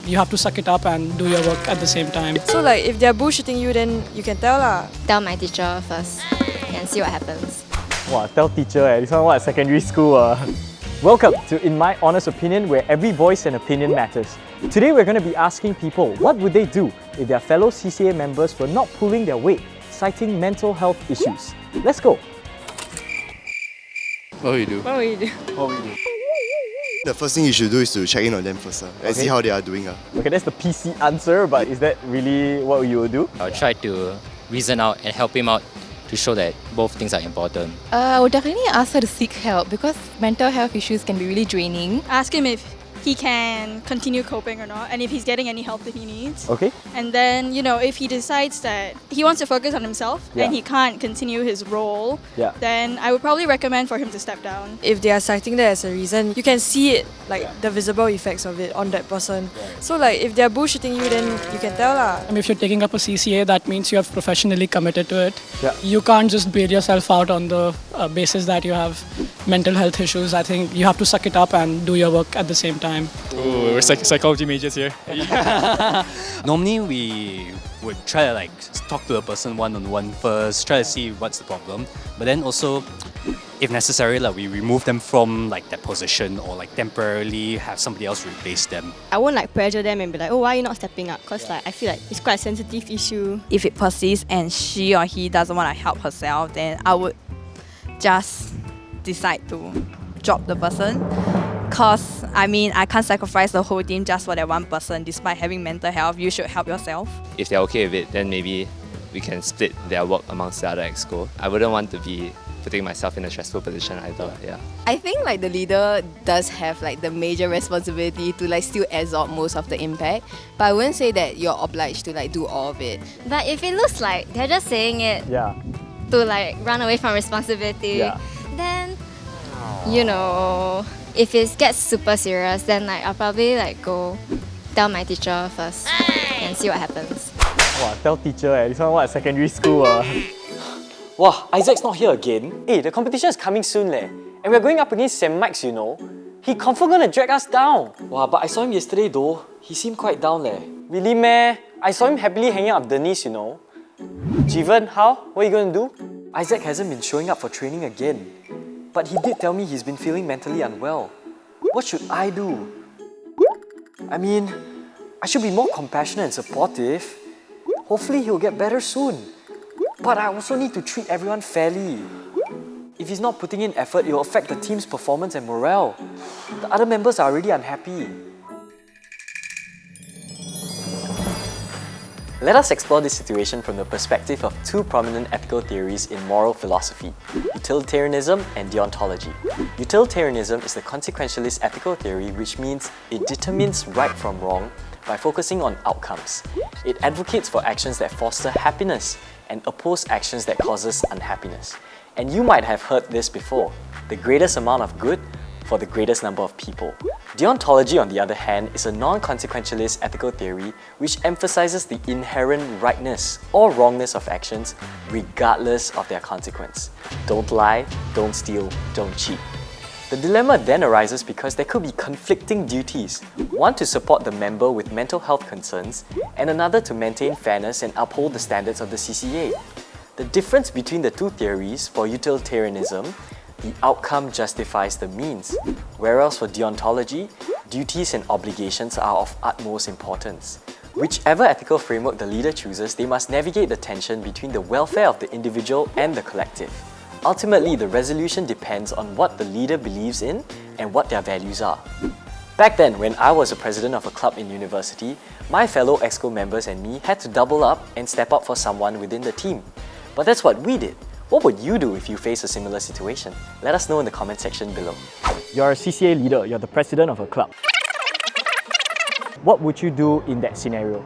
you have to suck it up and do your work at the same time. So like if they're bullshitting you, then you can tell lah. Tell my teacher first and see what happens. Wow, tell teacher this one what, secondary school Welcome to In My Honest Opinion, where every voice and opinion matters. Today we're going to be asking people what would they do if their fellow CCA members were not pulling their weight, citing mental health issues. Let's go. What will you do? What will you do? What will you do? The first thing you should do is to check in on them first and see how they are doing. Okay, that's the PC answer, but is that really what you will do? I'll try to reason out and help him out to show that both things are important. I would definitely ask her to seek help because mental health issues can be really draining. Ask him if he can continue coping or not, and if he's getting any help that he needs. Okay. And then, if he decides that he wants to focus on himself and he can't continue his role, then I would probably recommend for him to step down. If they are citing that as a reason, you can see it, like the visible effects of it on that person. So like if they're bullshitting you, then you can tell lah. If you're taking up a CCA, that means you have professionally committed to it. Yeah. You can't just bail yourself out on the basis that you have mental health issues. I think you have to suck it up and do your work at the same time. Oh, we're psychology majors here. Normally we would try to talk to the person one-on-one first, try to see what's the problem. But then also, if necessary, we remove them from that position or temporarily have somebody else replace them. I won't pressure them and be like, oh, why are you not stepping up? Because I feel like it's quite a sensitive issue. If it persists and she or he doesn't want to help herself, then I would just decide to drop the person. Because, I can't sacrifice the whole team just for that one person. Despite having mental health, you should help yourself. If they're okay with it, then maybe we can split their work amongst the other exco. I wouldn't want to be putting myself in a stressful position either. Yeah. I think the leader does have the major responsibility to still absorb most of the impact. But I wouldn't say that you're obliged to do all of it. But if it looks like they're just saying it to run away from responsibility, then if it gets super serious, then I'll probably go tell my teacher first and see what happens. Wow, tell teacher this one what, secondary school Wow, Isaac's not here again. Hey, the competition is coming soon and we're going up against St. Mike's, He confirm gonna drag us down. Wow, but I saw him yesterday though. He seemed quite down Really meh? I saw him happily hanging out with Denise, Jivan, how? What are you gonna do? Isaac hasn't been showing up for training again. But he did tell me he's been feeling mentally unwell. What should I do? I should be more compassionate and supportive. Hopefully he'll get better soon. But I also need to treat everyone fairly. If he's not putting in effort, it will affect the team's performance and morale. The other members are already unhappy. Let us explore this situation from the perspective of two prominent ethical theories in moral philosophy, utilitarianism and deontology. Utilitarianism is the consequentialist ethical theory, which means it determines right from wrong by focusing on outcomes. It advocates for actions that foster happiness and oppose actions that causes unhappiness. And you might have heard this before, the greatest amount of good for the greatest number of people. Deontology, on the other hand, is a non-consequentialist ethical theory which emphasizes the inherent rightness or wrongness of actions regardless of their consequence. Don't lie, don't steal, don't cheat. The dilemma then arises because there could be conflicting duties, one to support the member with mental health concerns and another to maintain fairness and uphold the standards of the CCA. The difference between the two theories, for utilitarianism, the outcome justifies the means, whereas for deontology, duties and obligations are of utmost importance. Whichever ethical framework the leader chooses, they must navigate the tension between the welfare of the individual and the collective. Ultimately, the resolution depends on what the leader believes in and what their values are. Back then, when I was a president of a club in university, my fellow EXCO members and me had to double up and step up for someone within the team. But that's what we did. What would you do if you face a similar situation? Let us know in the comment section below. You're a CCA leader, you're the president of a club. What would you do in that scenario?